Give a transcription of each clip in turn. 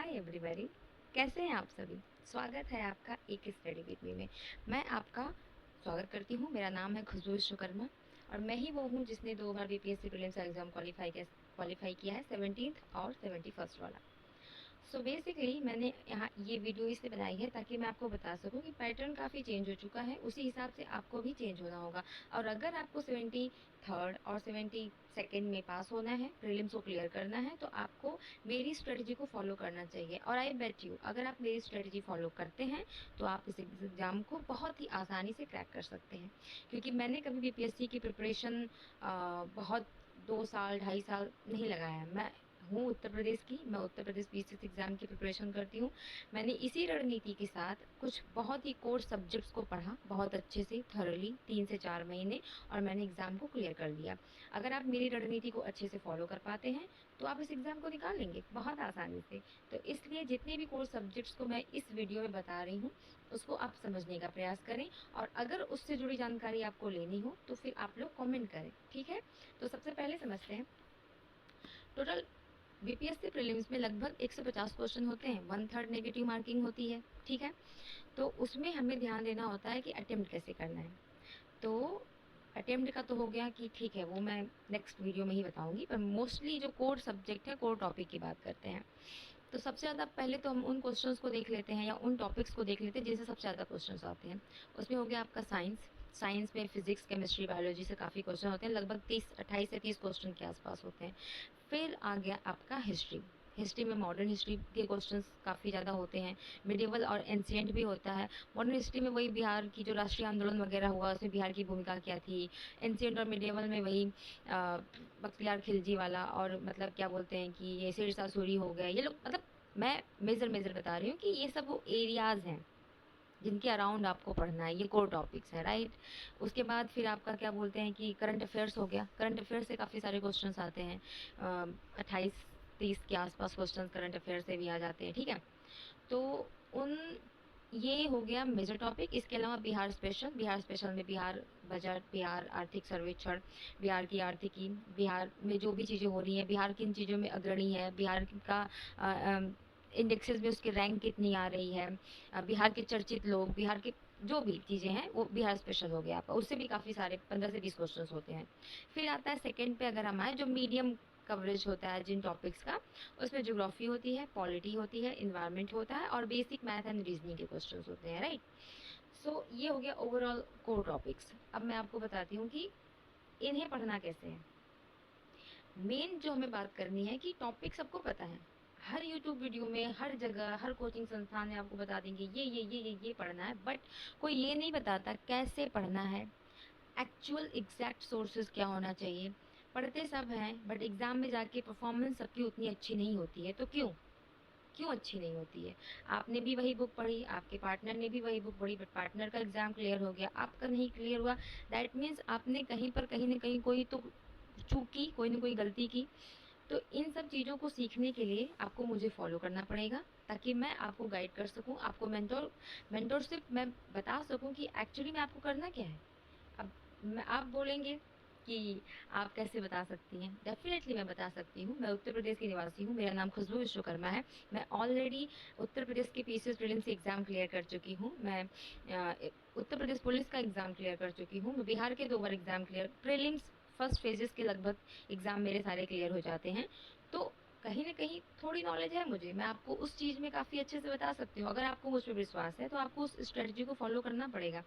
Hi everybody, कैसे हैं आप सभी। स्वागत है आपका एक स्टडी विद मी में। मैं आपका स्वागत करती हूँ। मेरा नाम है खुशबू विश्वकर्मा और मैं ही वो हूँ जिसने 2 बार बीपीएससी प्रीलिम्स का एग्ज़ाम क्वालिफाई किया है, 17th और 71st वाला। सो बेसिकली मैंने यहाँ ये वीडियो इसलिए बनाई है ताकि मैं आपको बता सकूं कि पैटर्न काफ़ी चेंज हो चुका है, उसी हिसाब से आपको भी चेंज होना होगा। और अगर आपको 73rd और 72nd में पास होना है, प्रीलिम्स को क्लियर करना है, तो आपको मेरी स्ट्रेटजी को फॉलो करना चाहिए। और आई बेट यू, अगर आप मेरी स्ट्रेटजी फॉलो करते हैं तो आप इस एग्ज़ाम को बहुत ही आसानी से क्रैक कर सकते हैं। क्योंकि मैंने कभी बीपीएससी की प्रिपरेशन बहुत 2 साल 2.5 साल नहीं लगाया है। मैं हूँ उत्तर प्रदेश की, मैं उत्तर प्रदेश पीसीएस एग्ज़ाम की प्रिपरेशन करती हूँ। मैंने इसी रणनीति के साथ कुछ बहुत ही कोर सब्जेक्ट्स को पढ़ा बहुत अच्छे से, थॉरली 3 से 4 महीने, और मैंने एग्ज़ाम को क्लियर कर दिया। अगर आप मेरी रणनीति को अच्छे से फॉलो कर पाते हैं तो आप इस एग्ज़ाम को निकाल लेंगे बहुत आसानी से। तो इसलिए जितने भी कोर सब्जेक्ट्स को मैं इस वीडियो में बता रही हूँ उसको आप समझने का प्रयास करें, और अगर उससे जुड़ी जानकारी आपको लेनी हो तो फिर आप लोग कमेंट करें, ठीक है। तो सबसे पहले समझते हैं। टोटल बीपीएससी प्रीलिम्स में लगभग 150 क्वेश्चन होते हैं, 1/3 नेगेटिव मार्किंग होती है, ठीक है। तो उसमें हमें ध्यान देना होता है कि अटेम्प्ट कैसे करना है। तो अटेम्प्ट का तो हो गया कि ठीक है, वो मैं नेक्स्ट वीडियो में ही बताऊंगी, पर मोस्टली जो कोर सब्जेक्ट है, कोर टॉपिक की बात करते हैं। तो सबसे ज़्यादा पहले तो हम उन क्वेश्चंस को देख लेते हैं या उन टॉपिक्स को देख लेते हैं जिनसे सबसे ज़्यादा क्वेश्चंस आते हैं। उसमें हो गया आपका साइंस में फिजिक्स, केमिस्ट्री, बायोलॉजी से काफ़ी क्वेश्चन होते हैं, लगभग 28 से 30 क्वेश्चन के आसपास होते हैं। फिर आ गया आपका हिस्ट्री में मॉडर्न हिस्ट्री के क्वेश्चंस काफ़ी ज़्यादा होते हैं। मिडिवल और एंशिएंट भी होता है। मॉडर्न हिस्ट्री में वही बिहार की जो राष्ट्रीय आंदोलन वगैरह हुआ उसमें बिहार की भूमिका क्या थी। एंशिएंट और मिडिवल में वही बख्तियार खिलजी वाला, और मतलब क्या बोलते हैं कि ये शेरशाह सूरी हो गए, ये लोग, मतलब मैं मेजर बता रही हूँ कि ये सब वो एरियाज़ हैं जिनके अराउंड आपको पढ़ना है, ये कोर टॉपिक्स हैं, राइट। उसके बाद फिर आपका क्या बोलते हैं कि करंट अफेयर्स हो गया। करंट अफेयर्स से काफ़ी सारे क्वेश्चंस आते हैं, 28-30 के आसपास क्वेश्चंस करंट अफेयर्स से भी आ जाते हैं, ठीक है। तो उन ये हो गया मेजर टॉपिक। इसके अलावा बिहार स्पेशल में बिहार बजट, बिहार आर्थिक सर्वेक्षण, बिहार की आर्थिकी, बिहार में जो भी चीज़ें हो रही हैं, बिहार किन चीज़ों में अग्रणी है, बिहार का इंडेक्सेस में उसकी रैंक कितनी आ रही है, बिहार के चर्चित लोग, बिहार के जो भी चीज़ें हैं वो बिहार स्पेशल हो गया आपका। उससे भी काफ़ी सारे 15 से 20 क्वेश्चन होते हैं। फिर आता है सेकेंड पे, अगर हम आए, जो मीडियम कवरेज होता है जिन टॉपिक्स का, उसमें ज्योग्राफी होती है, पॉलिटी होती है, इन्वायरमेंट होता है, और बेसिक मैथ एंड रीजनिंग के क्वेश्चंस होते हैं, राइट। सो ये हो गया ओवरऑल कोर टॉपिक्स। अब मैं आपको बताती हूँ कि इन्हें पढ़ना कैसे है। मेन जो हमें बात करनी है कि टॉपिक सबको पता है, हर यूट्यूब वीडियो में, हर जगह, हर कोचिंग संस्थान में आपको बता देंगे ये पढ़ना है, बट कोई ये नहीं बताता कैसे पढ़ना है, एक्चुअल एग्जैक्ट सोर्सेज क्या होना चाहिए। पढ़ते सब हैं बट एग्ज़ाम में जाके परफॉर्मेंस सबकी उतनी अच्छी नहीं होती है। तो क्यों क्यों अच्छी नहीं होती है। आपने भी वही बुक पढ़ी, आपके पार्टनर ने भी वही बुक पढ़ी, बट पार्टनर का एग्ज़ाम क्लियर हो गया, आपका नहीं क्लियर हुआ। दैट मीन्स आपने कहीं पर कहीं ना कहीं कोई तो चूक की, कोई ना कोई गलती की। तो इन सब चीज़ों को सीखने के लिए आपको मुझे फॉलो करना पड़ेगा, ताकि मैं आपको गाइड कर सकूं, आपको मेंटोरशिप मैं बता सकूं कि एक्चुअली में आपको करना क्या है। अब आप बोलेंगे कि आप कैसे बता सकती हैं। डेफिनेटली मैं बता सकती हूँ। मैं उत्तर प्रदेश की निवासी हूँ, मेरा नाम खुशबू विश्वकर्मा है। मैं ऑलरेडी उत्तर प्रदेश के पीसीएस प्रीलिम्स एग्ज़ाम क्लियर कर चुकी हूँ। मैं उत्तर प्रदेश पुलिस का एग्ज़ाम क्लियर कर चुकी हूँ। मैं बिहार के 2 बार exam clear, prelims first phases के लगभग एग्ज़ाम मेरे सारे क्लियर हो जाते हैं। तो कहीं ना कहीं थोड़ी नॉलेज है मुझे, मैं आपको उस चीज़ में काफ़ी अच्छे से बता सकती हूँ। अगर आपको मुझ पर विश्वास है तो आपको उस स्ट्रेटजी को फॉलो करना पड़ेगा।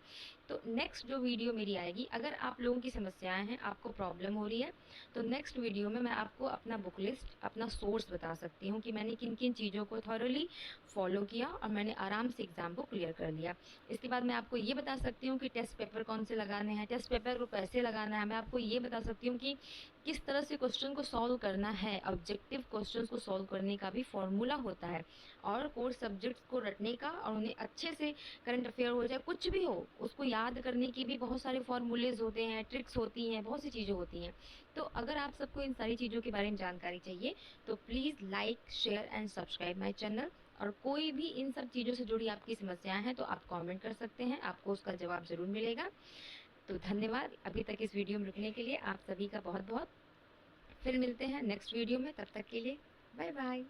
तो नेक्स्ट जो वीडियो मेरी आएगी, अगर आप लोगों की समस्याएं हैं, आपको प्रॉब्लम हो रही है, तो नेक्स्ट वीडियो में मैं आपको अपना बुक लिस्ट, अपना सोर्स बता सकती हूँ कि मैंने किन किन चीज़ों को थॉरली फॉलो किया और मैंने आराम से एग्ज़ाम को क्लियर कर लिया। इसके बाद मैं आपको ये बता सकती हूँ कि टेस्ट पेपर कौन से लगाने हैं, टेस्ट पेपर को कैसे लगाना है। मैं आपको ये बता सकती हूँ कि किस तरह से क्वेश्चन को सॉल्व करना है। ऑब्जेक्टिव क्वेश्चंस को सॉल्व करने का भी फॉर्मूला होता है, और कोर सब्जेक्ट्स को रटने का और उन्हें अच्छे से, करंट अफेयर हो चाहे कुछ भी हो, उसको याद करने की भी बहुत सारे फॉर्मूलेज होते हैं, ट्रिक्स होती हैं, बहुत सी चीज़ें होती हैं। तो अगर आप सबको इन सारी चीज़ों के बारे में जानकारी चाहिए तो please like, share and subscribe my channel. और कोई भी इन सब चीज़ों से जुड़ी आपकी समस्याएं हैं तो आप कमेंट कर सकते हैं, आपको उसका जवाब ज़रूर मिलेगा। तो धन्यवाद अभी तक इस वीडियो में रुकने के लिए, आप सभी का बहुत बहुत। फिर मिलते हैं नेक्स्ट वीडियो में, तब तक के लिए बाय बाय।